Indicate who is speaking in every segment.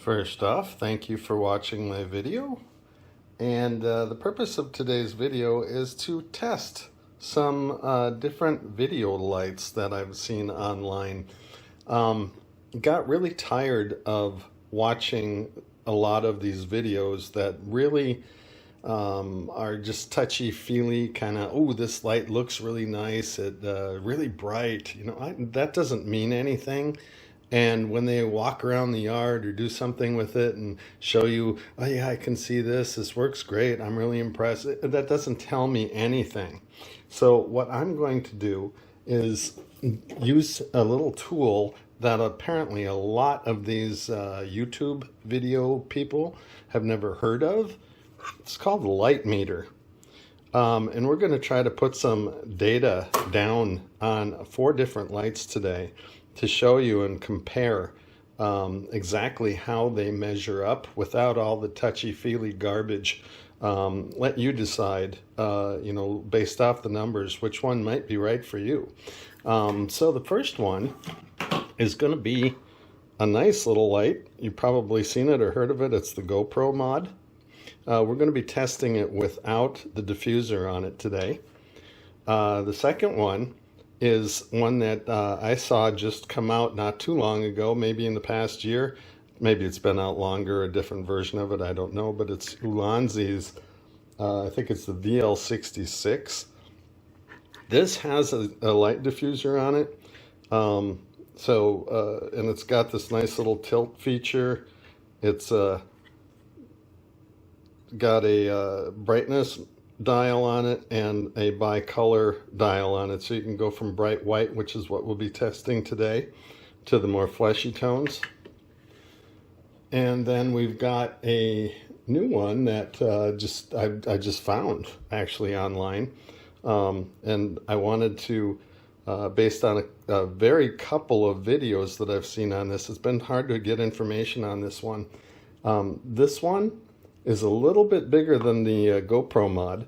Speaker 1: First off, thank you for watching my video. And the purpose of today's video is to test some different video lights that I've seen online. Got really tired of watching a lot of these videos that really are just touchy-feely, kind of, oh, this light looks really nice, it really bright. You know, that doesn't mean anything. And when they walk around the yard or do something with it and show you, oh yeah, I can see this works great, I'm really impressed, that doesn't tell me anything. So what I'm going to do is use a little tool that apparently a lot of these YouTube video people have never heard of. It's called the light meter. And we're going to try to put some data down on 4 different lights today to show you and compare exactly how they measure up without all the touchy-feely garbage. Let you decide, you know, based off the numbers, which one might be right for you. So the first one is going to be a nice little light. You've probably seen it or heard of it. It's the GoPro mod. We're going to be testing it without the diffuser on it today. The second one is one that I saw just come out not too long ago, maybe in the past year. Maybe it's been out longer, a different version of it, I don't know, but it's Ulanzi's, I think it's the VL66. This has a light diffuser on it. And it's got this nice little tilt feature. It's got a brightness dial on it and a bicolor dial on it, so you can go from bright white, which is what we'll be testing today, to the more fleshy tones. And then we've got a new one that I just found actually online, and I wanted to, based on a very couple of videos that I've seen on this, it's been hard to get information on this one. This one is a little bit bigger than the GoPro mod,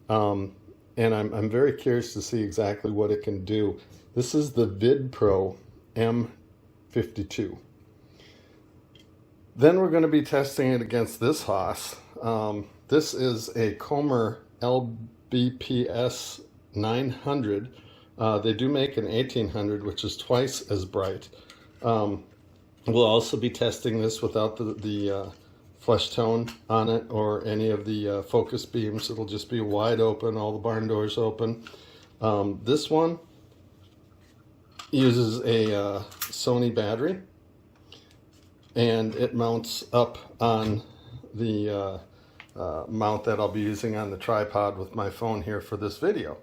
Speaker 1: and I'm very curious to see exactly what it can do. This is the VidPro M52. Then we're going to be testing it against this hoss. This is a Comer LBPS 900. They do make an 1800, which is twice as bright. We'll also be testing this without the flesh tone on it or any of the focus beams. It'll just be wide open, all the barn doors open. This one uses a Sony battery, and it mounts up on the mount that I'll be using on the tripod with my phone here for this video.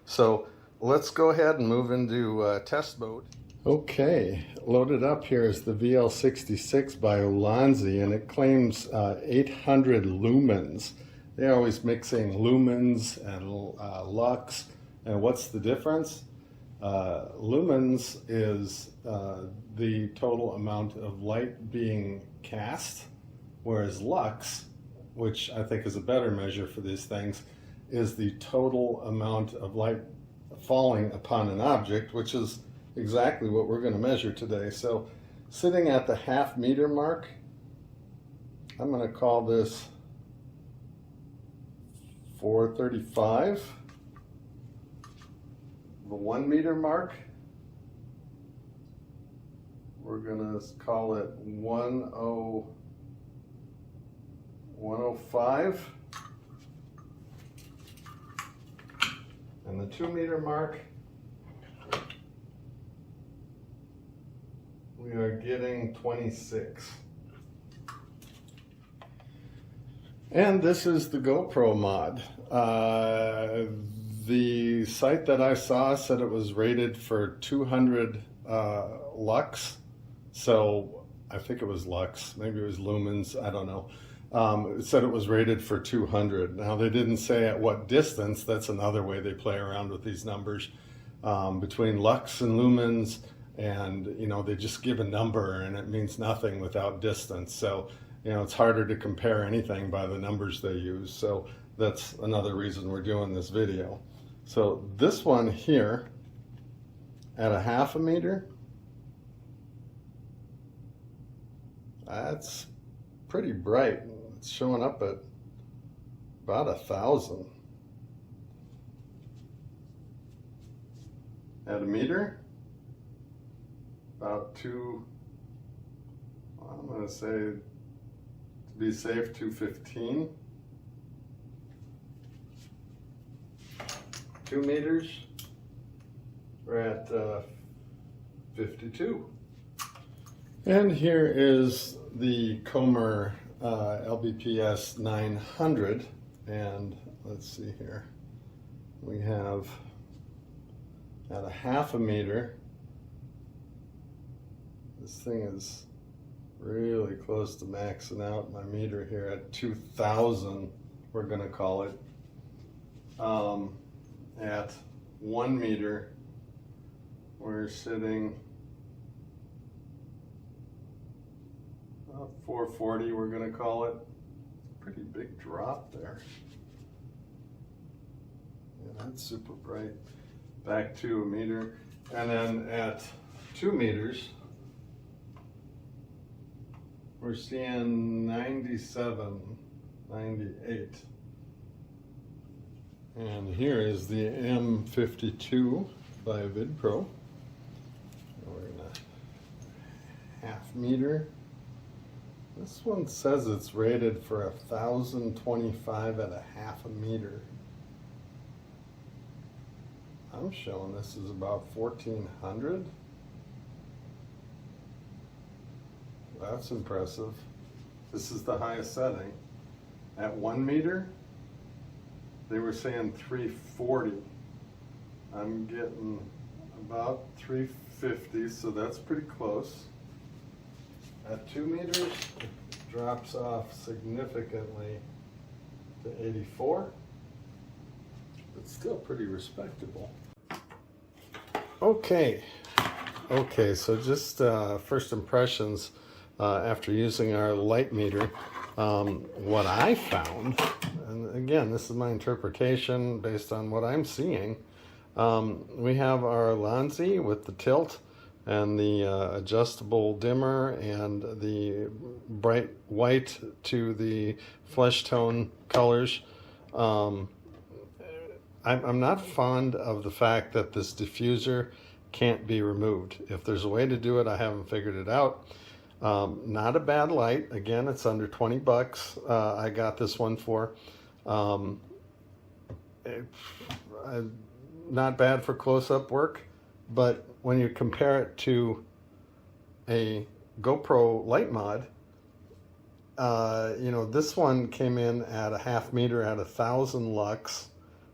Speaker 1: So let's go ahead and move into test mode. Okay, loaded up here is the VL66 by Ulanzi, and it claims 800 lumens. They're always mixing lumens and lux, and what's the difference? Lumens is the total amount of light being cast, whereas lux, which I think is a better measure for these things, is the total amount of light falling upon an object, which is exactly what we're going to measure today. So sitting at the ½ meter mark, I'm going to call this 435. The 1 meter mark, we're going to call it 105. And the 2 meter mark, we are getting 26. And this is the GoPro mod. The site that I saw said it was rated for 200 lux. So I think it was lux, maybe it was lumens, I don't know. It said it was rated for 200. Now they didn't say at what distance. That's another way they play around with these numbers. Between lux and lumens, and you know, they just give a number and it means nothing without distance. So you know, it's harder to compare anything by the numbers they use. So that's another reason we're doing this video. So this one here at a ½ meter, that's pretty bright. It's showing up at about 1,000. At a meter, about I'm going to say, to be safe, 215. 2 meters, we're at 52. And here is the Comer LBPS 900, and let's see here, we have at 1/2 meter, this thing is really close to maxing out my meter here at 2,000, we're going to call it. At 1 meter, we're sitting 440, we're going to call it. Pretty big drop there. Yeah, that's super bright. Back to a meter, and then at 2 meters, we're seeing 97, 98. And here is the M52 by VidPro. We're in a 1/2 meter. This one says it's rated for 1,025 at 1/2 meter. I'm showing this is about 1,400. That's impressive. This is the highest setting. At 1 meter, they were saying 340. I'm getting about 350, so that's pretty close. At 2 meters, it drops off significantly to 84, but still pretty respectable. Okay, so just first impressions after using our light meter. What I found, and again, this is my interpretation based on what I'm seeing, we have our Ulanzi with the tilt and the adjustable dimmer and the bright white to the flesh tone colors. I'm not fond of the fact that this diffuser can't be removed. If there's a way to do it, I haven't figured it out. Not a bad light. Again, it's under 20 bucks. I got this one for. Not bad for close-up work, but when you compare it to a GoPro light mod, this one came in at 1/2 meter at 1,000 lux,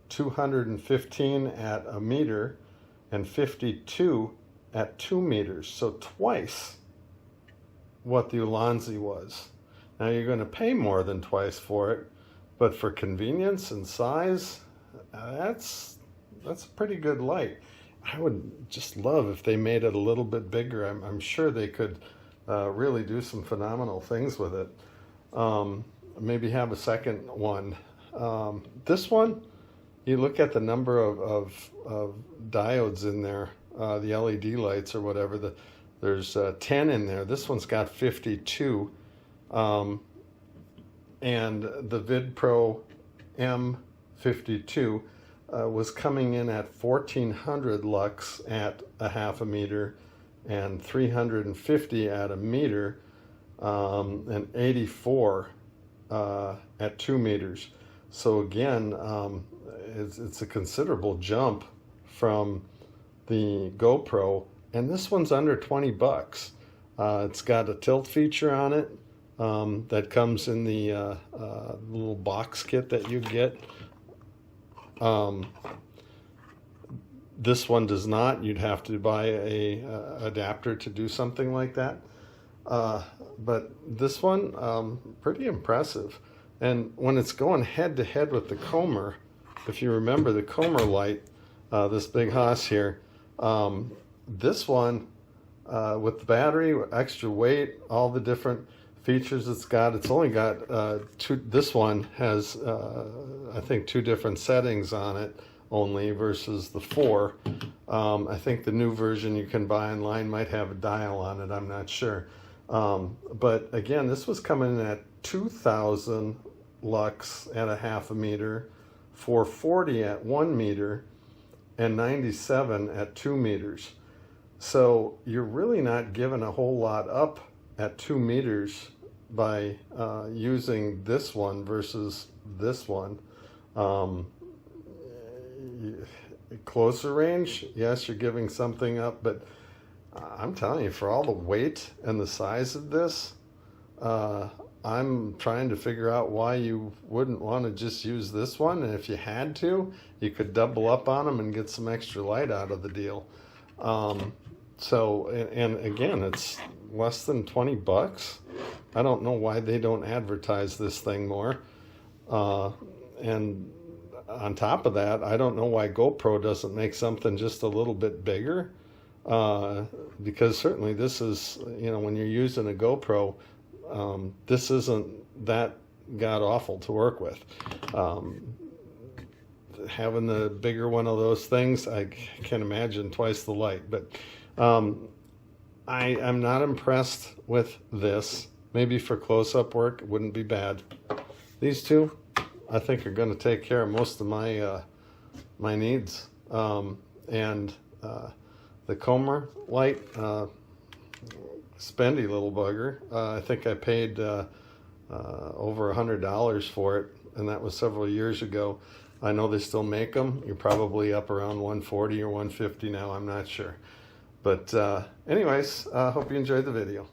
Speaker 1: 215 at a meter, and 52 at 2 meters. So twice what the Ulanzi was. Now you're going to pay more than twice for it, but for convenience and size, that's a pretty good light. I would just love if they made it a little bit bigger. I'm sure they could really do some phenomenal things with it. Maybe have a second one. This one, you look at the number of diodes in there, the LED lights or whatever, there's 10 in there. This one's got 52. And the VidPro M52 was coming in at 1,400 lux at 1/2 meter and 350 at a meter, and 84 at 2 meters. So again, it's a considerable jump from the GoPro, and this one's under 20 bucks. It's got a tilt feature on it that comes in the little box kit that you get. This one does not. You'd have to buy a adapter to do something like that. But this one, pretty impressive. And when it's going head to head with the Comer, if you remember the Comer light, this big hoss here, this one with the battery, extra weight, all the different features it's got, it's only got this one has I think 2 different settings on it only versus the 4. I think the new version you can buy online might have a dial on it, I'm not sure. But again, this was coming in at 2,000 lux at a half a meter, 440 at 1 meter, and 97 at 2 meters. So you're really not giving a whole lot up at 2 meters by using this one versus this one. Closer range, yes, you're giving something up, but I'm telling you, for all the weight and the size of this, I'm trying to figure out why you wouldn't want to just use this one. And if you had to, you could double up on them and get some extra light out of the deal. And again, it's less than 20 bucks. I don't know why they don't advertise this thing more. And on top of that, I don't know why GoPro doesn't make something just a little bit bigger. Because certainly this is, when you're using a GoPro, this isn't that god-awful to work with. Having the bigger one of those things, I can imagine twice the light. But I'm not impressed with this. Maybe for close-up work, it wouldn't be bad. These two, I think, are going to take care of most of my my needs. The Comer light, spendy little bugger. I think I paid over $100 for it, and that was several years ago. I know they still make them. You're probably up around 140 or 150 now. I'm not sure. But anyways, hope you enjoyed the video.